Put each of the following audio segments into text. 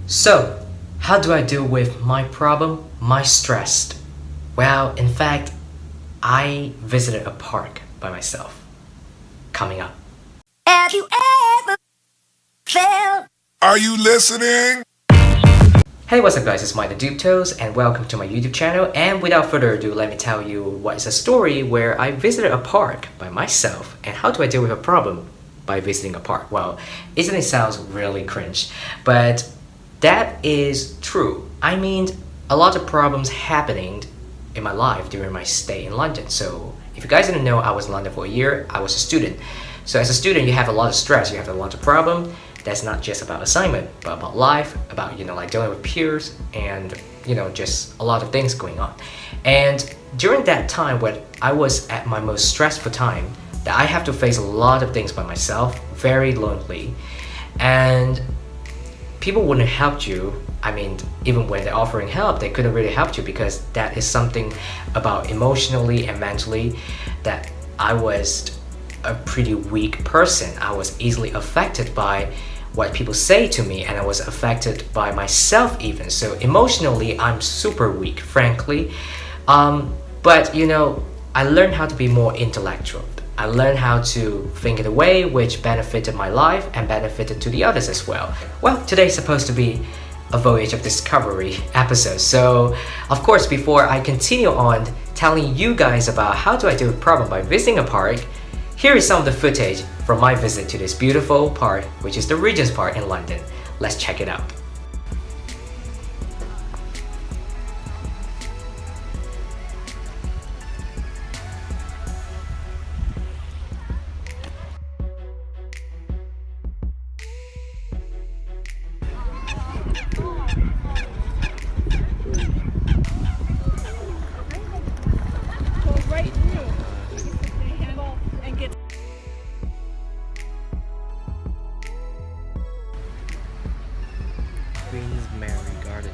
So, how do I deal with my problem, my stress? Well, in fact, I visited a park by myself. Coming up. Have you ever felt? Are you listening? Hey, what's up guys, it's Mike the Dupe Toes and welcome to my YouTube channel, and without further ado, let me tell you what is a story where I visited a park by myself and how do I deal with a problem by visiting a park. Well, isn't it sounds really cringe, but that is true. I mean, a lot of problems happening in my life during my stay in London. So if you guys didn't know, I was in London for a year. I was a student. So as a student, you have a lot of stress, you have a lot of problem. That's not just about assignment, but about life, about like dealing with peers and just a lot of things going on. And during that time when I was at my most stressful time, that I have to face a lot of things by myself, very lonely, and people wouldn't help you. I mean, even when they're offering help, they couldn't really help you because that is something about emotionally and mentally that I was a pretty weak person. I was easily affected by what people say to me, and I was affected by myself even. So emotionally, I'm super weak, frankly. But I learned how to be more intellectual. I learned how to think in a way which benefited my life and benefited to the others as well. Well, today's supposed to be a voyage of discovery episode. So, of course, before I continue on telling you guys about how do I deal with problem by visiting a park, here is some of the footage from my visit to this beautiful park, which is the Regent Park in London. Let's check it out. Queen's Mary Garden.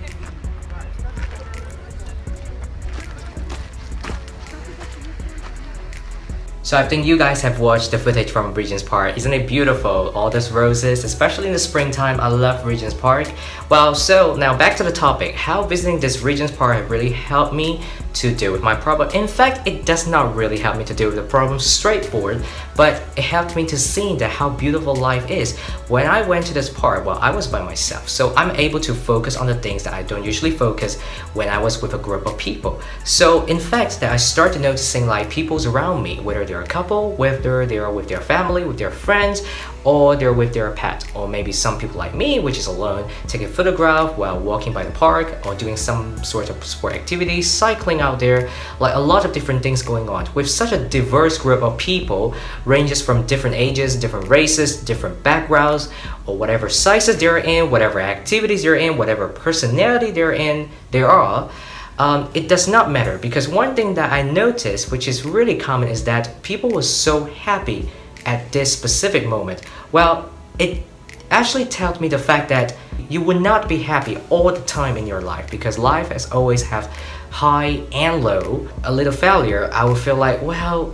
So I think you guys have watched the footage from Regent's Park. Isn't it beautiful? All those roses, especially in the springtime. I love Regent's Park. Well, so now back to the topic. How visiting this Regent's Park really helped me to deal with my problem. In fact, it does not really help me to deal with the problem straightforward, but it helped me to see that how beautiful life is. When I went to this park, well, I was by myself, so I'm able to focus on the things that I don't usually focus when I was with a group of people. So in fact, that I started noticing like people's around me, whether they're a couple, whether they are with their family, with their friends, or they're with their pet, or maybe some people like me, which is alone, taking a photograph while walking by the park or doing some sort of sport activity, cycling out there, like a lot of different things going on. With such a diverse group of people, ranges from different ages, different races, different backgrounds, or whatever sizes they're in, whatever activities they're in, whatever personality they're in, it does not matter, because one thing that I noticed, which is really common, is that people were so happy at this specific moment. Well, it actually tells me the fact that you would not be happy all the time in your life, because life has always have high and low. A little failure, I would feel like, well,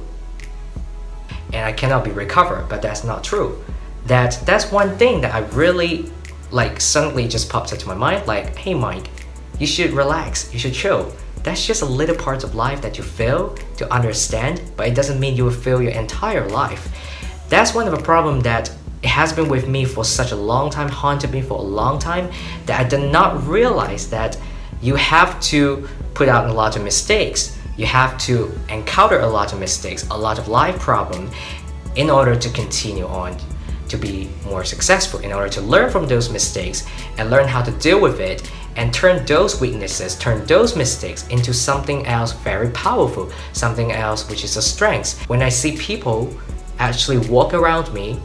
and I cannot be recovered, but that's not true. That's one thing that I really suddenly just popped into my mind, like, hey Mike, you should relax, you should chill. That's just a little part of life that you fail to understand, but it doesn't mean you will fail your entire life. That's one of the problem that it has been with me for such a long time, haunted me for a long time, that I did not realize that you have to put out a lot of mistakes. You have to encounter a lot of mistakes, a lot of life problem in order to continue on to be more successful, in order to learn from those mistakes and learn how to deal with it and turn those weaknesses, turn those mistakes into something else very powerful, something else which is a strength. When I see people actually walk around me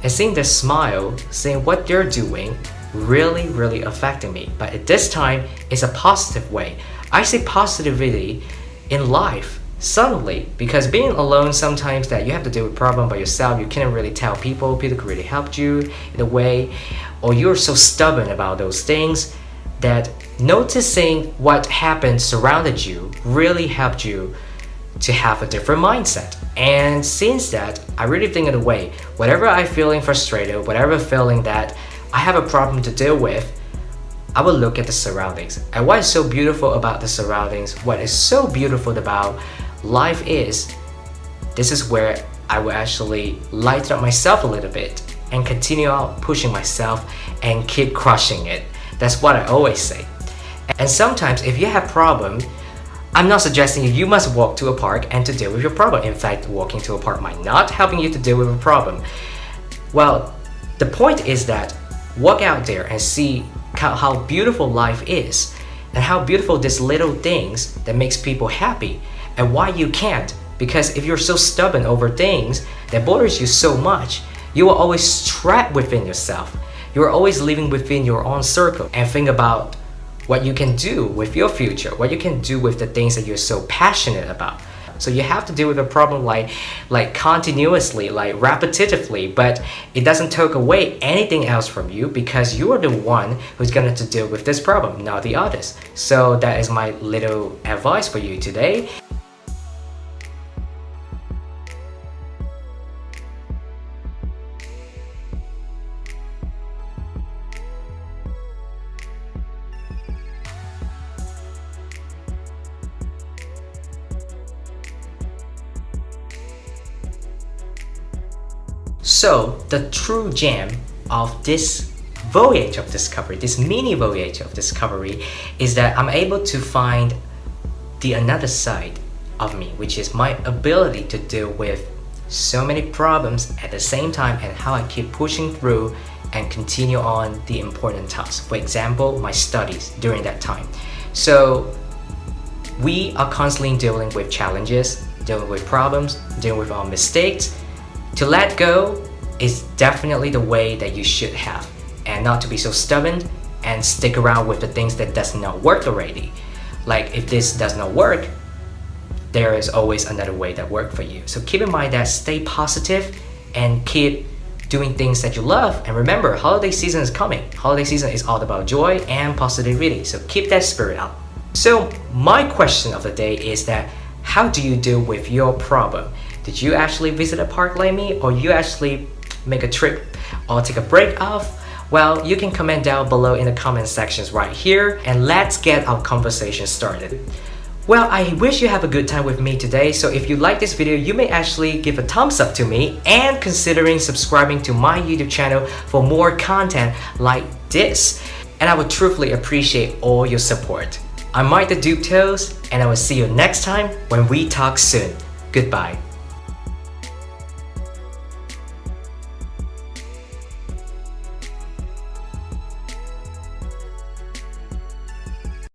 and seeing their smile, seeing what they're doing, really affecting me. But at this time, it's a positive way. I see positivity in life suddenly, because being alone sometimes that you have to deal with problem by yourself, you can't really tell people can really help you in a way, or you're so stubborn about those things that noticing what happened surrounded you really helped you to have a different mindset. And since that, I really think in a way, whatever I'm feeling frustrated, whatever feeling that I have a problem to deal with, I will look at the surroundings and what is so beautiful about the surroundings, what is so beautiful about life is, this is where I will actually lighten up myself a little bit and continue out pushing myself and keep crushing it. That's what I always say. And sometimes if you have problem, I'm not suggesting you must walk to a park and to deal with your problem. In fact, walking to a park might not helping you to deal with a problem. Well, the point is that walk out there and see how beautiful life is and how beautiful these little things that makes people happy and why you can't. Because if you're so stubborn over things that bothers you so much, you will always trap within yourself. You're always living within your own circle and think about what you can do with your future, what you can do with the things that you're so passionate about. So you have to deal with a problem like continuously, like repetitively, but it doesn't take away anything else from you because you are the one who's going to deal with this problem, not the others. So that is my little advice for you today. So the true gem of this voyage of discovery, this mini voyage of discovery, is that I'm able to find the another side of me, which is my ability to deal with so many problems at the same time and how I keep pushing through and continue on the important tasks. For example, my studies during that time. So we are constantly dealing with challenges, dealing with problems, dealing with our mistakes. To let go is definitely the way that you should have, and not to be so stubborn and stick around with the things that does not work already. Like if this does not work, there is always another way that works for you. So keep in mind that stay positive and keep doing things that you love. And remember, holiday season is coming. Holiday season is all about joy and positivity. So keep that spirit up. So my question of the day is that how do you deal with your problem? Did you actually visit a park like me, or you actually make a trip or take a break off? Well, you can comment down below in the comment sections right here, and let's get our conversation started. Well, I wish you have a good time with me today, so if you like this video, you may actually give a thumbs up to me and considering subscribing to my YouTube channel for more content like this. And I would truthfully appreciate all your support. I'm Mike the Duke Toes, and I will see you next time when we talk soon. Goodbye.